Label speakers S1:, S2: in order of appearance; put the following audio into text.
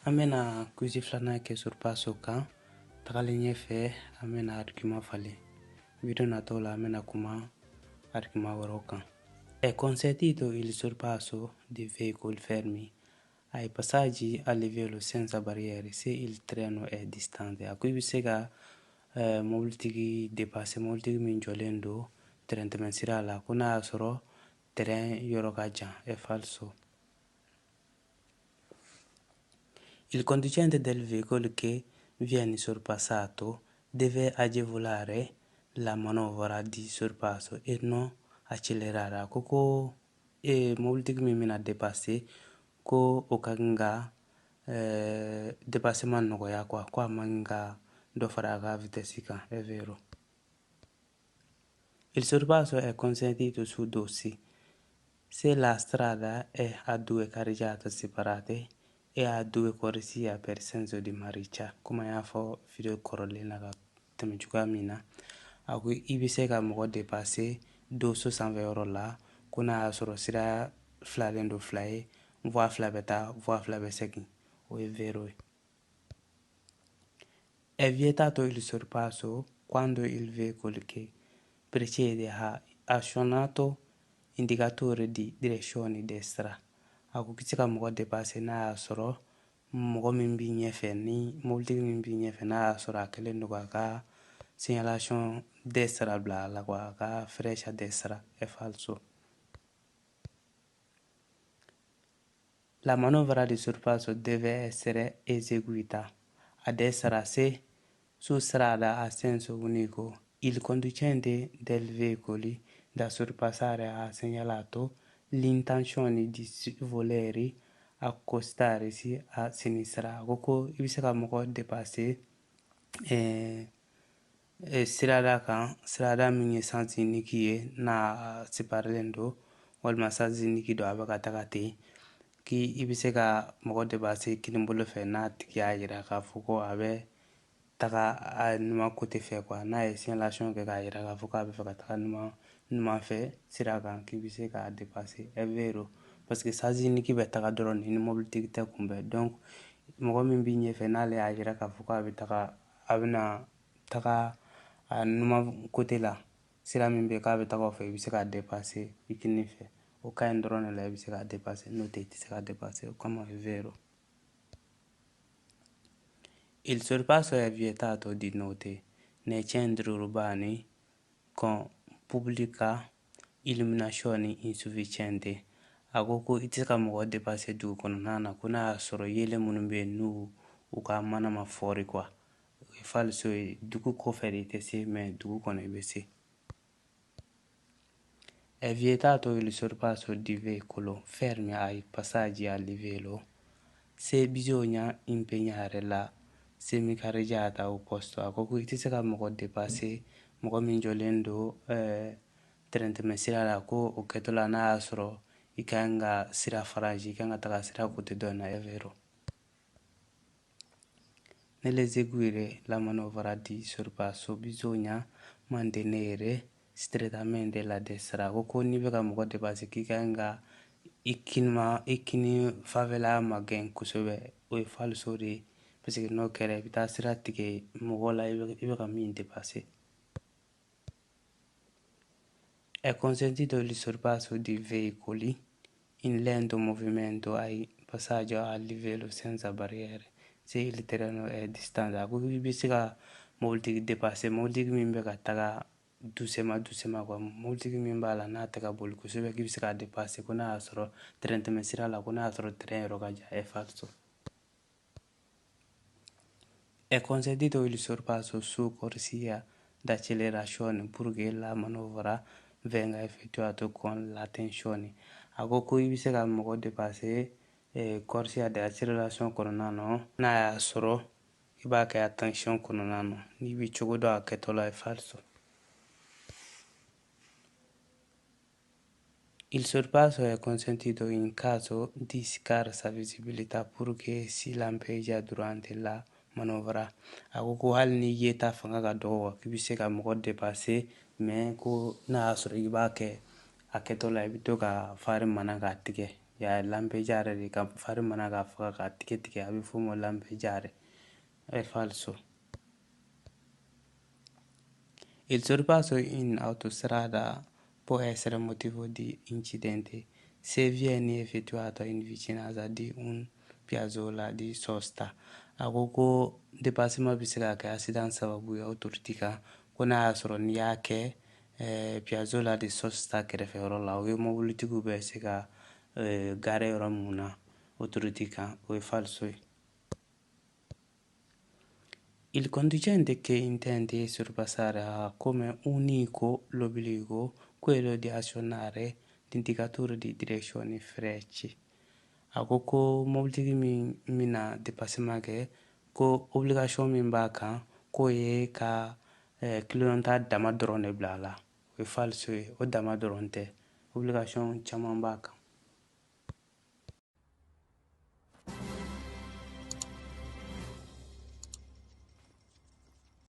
S1: Amena kuzi flana ke Sorpasso kan tagalen ɲɛfɛ an bena argument falen. Video natola an bena kuma argument wɛrɛw kan. È consentito il sorpasso di veicoli fermi ai passaggi a livello senza barriere se il treno è distante. A ko i bɛ se ka mobilitigi dépasser mobilitigi min jɔlen don tɛrɛntɛmɛ sira la ko n'a y'a sɔrɔ terrain yɔrɔ ka jan. È falso. Il conducente del veicolo che viene sorpassato deve agevolare la manovra di sorpasso e non accelerare. Koko mobilitigi min bɛna dépasser ko o ka kan ka dépassement nɔgɔya quoi, ko a man ka dɔ fara a ka vitesse kan. È vero. Il sorpasso è consentito su dossi se la strada è a due carreggiate separate e a due corsie per senso di marcia. Kuma y'a fɔ video kɔrɔlen na ka tɛmɛ cogoya min na, a ko i bɛ se ka mɔgɔ dépasser doso sanfɛ yɔrɔ la ko n'a y'a sɔrɔ sira filalen don fila ye, voie fila bɛ taa, voie fila bɛ segin. O ye vero. È vietato il sorpasso quando il veicolo che precede ha azionato indicatore di direzione destra. A ko kisi ka mɔgɔ dépasser n'a y'a sɔrɔ mɔgɔ min b'i ɲɛfɛ ni mobilitigi min b'i ɲɛfɛ n'a y'a sɔrɔ a kɛlen don k'a ka signalation destra bila a la quoi, a ka freccia destra. È falso. La manovra di sorpasso deve essere eseguita a destra se su strada a senso unico il conducente del veicolo da sorpassare ha segnalato l'intenzione di voler accostarsi a sinistra. Koko i bɛ se ka mɔgɔ dépasser sirada kan, sirada min ye sens unique ye n'a séparelen don walima sens unique don a bɛ ka taga ten, k'i bɛ se ka mɔgɔ dépasser kinin bolo fɛ n'a tigi y'a yira k'a fɔ ko a bɛ taga a numan côté fɛ quoi, n'a ye signalation kɛ k'a yira k'a fɔ k'a bɛ fɛ ka taga numan fɛ sira kan, k'i bɛ se k'a dépasser. È vero. Parce que sens unique bɛ taga dɔrɔn ni mobilitigi tɛ kunbɛn. Donc mɔgɔ min b'i ɲɛfɛ n'ale y'a yira k'a fɔ k'a bɛ taga, a bɛna taga a numan côté la, sira min bɛ k'a bɛ taga o fɛ, i bɛ se k'a dépasser i kinin fɛ. O cas in dɔrɔn de la i bɛ se k'a dépasser, n'o tɛ i tɛ se k'a dépasser. Comme è vero. Il sorpasso è vietato di notte nei centri urbani con pubblica illuminazione insufficiente. A ko ko i tɛ se ka mɔgɔ dépasser dugu kɔnɔna na ko n'a y'a sɔrɔ yelen minnu bɛ yen n'u ka mana ma fɔri quoi. O ye falso ye. Dugu kɔfɛ de i tɛ se mais dugu kɔnɔ i bɛ se. È vietato il sorpasso di veicolo fermi ai passaggi a livello se bisogna impegnare la semicarreggiata opposto. A ko ko i tɛ se ka mɔgɔ dépasser mɔgɔ min jɔlen don tɛrɛntɛmɛ sira la ko o kɛtɔla n'a y'a sɔrɔ i ka kan ka sira faraji, i ka kan ka taga sira côté dɔ in na. È vero. Nell'eseguire la manovra di sorpasso bisogna mantenere strettamente la destra. Ko n'i bɛ ka mɔgɔ dépasser k'i ka kan ka i kini fanfɛla ma gɛn kosɛbɛ. O ye falso de ye. Parce que n'o kɛra i bɛ taa sira tigɛ mɔgɔ la, i bɛ ka min dépasser. È consentito il sorpasso di veicoli in lento movimento ai passaggi a livello senza barriere se il terreno è distante. A ko i bɛ se ka mobilitigi dépasser, mobilitigi min bɛ ka taga doucement quoi, mobilitigi min b'a la n'a tɛ ka boli kosɛbɛ k'i bɛ se k'a dépasser ko n'a y'a sɔrɔ tɛrɛntɛmɛ sira la, ko n'a y'a sɔrɔ terrain yɔrɔ ka jan. È falso. È consentito il sorpasso su corsia d'accelerazione purché la manovra venga effettuata con l'attenzione. A ko ko i bɛ se ka mɔgɔ dépasser corsia d'accélération kɔnɔna na n'a y'a sɔrɔ i b'a kɛ attention kɔnɔna na, n'i bɛ cogo dɔn a kɛtɔla. È falso. Il sorpasso è consentito in caso di scarsa visibilità purché si lampeggia durante la manovra. A ko hali ni yeta fanga ka dɔgɔ k'i bɛ se ka mɔgɔ dépasser mais ko n'a y'a sɔrɔ i b'a kɛ a kɛtɔ la i bɛ to ka fari mana k'a tigɛ ya lampe jare de ka fari mana ka faga ka tigɛ a bɛ f'o ma lampe jare. È falso. Il sorpasso in autostrada può essere motivo di incidente se viene effettuato in vicinanza di un piazzola di sosta. A ko ko dépassement bɛ se ka kɛ accident sababu ye autoroute kan ko n'a y'a sɔrɔ n'i y'a kɛ piazzola de sosta kɛrɛfɛyɔrɔ la o ye mobilitigiw bɛ se ka gare yɔrɔ mun na autoroute kan o ye falso ye. Il conducente che intende sorpassare ha come unico l'obbligo quello di azionare l'indicatore di direzione frecce. A ko ko mobilitigi min bɛna dépassement kɛ ko obligation min b'a kan k'o ye ka kilomita dama dɔrɔn de bila a la o ye falso ye o dama dɔrɔn tɛ obligation caman b'a kan.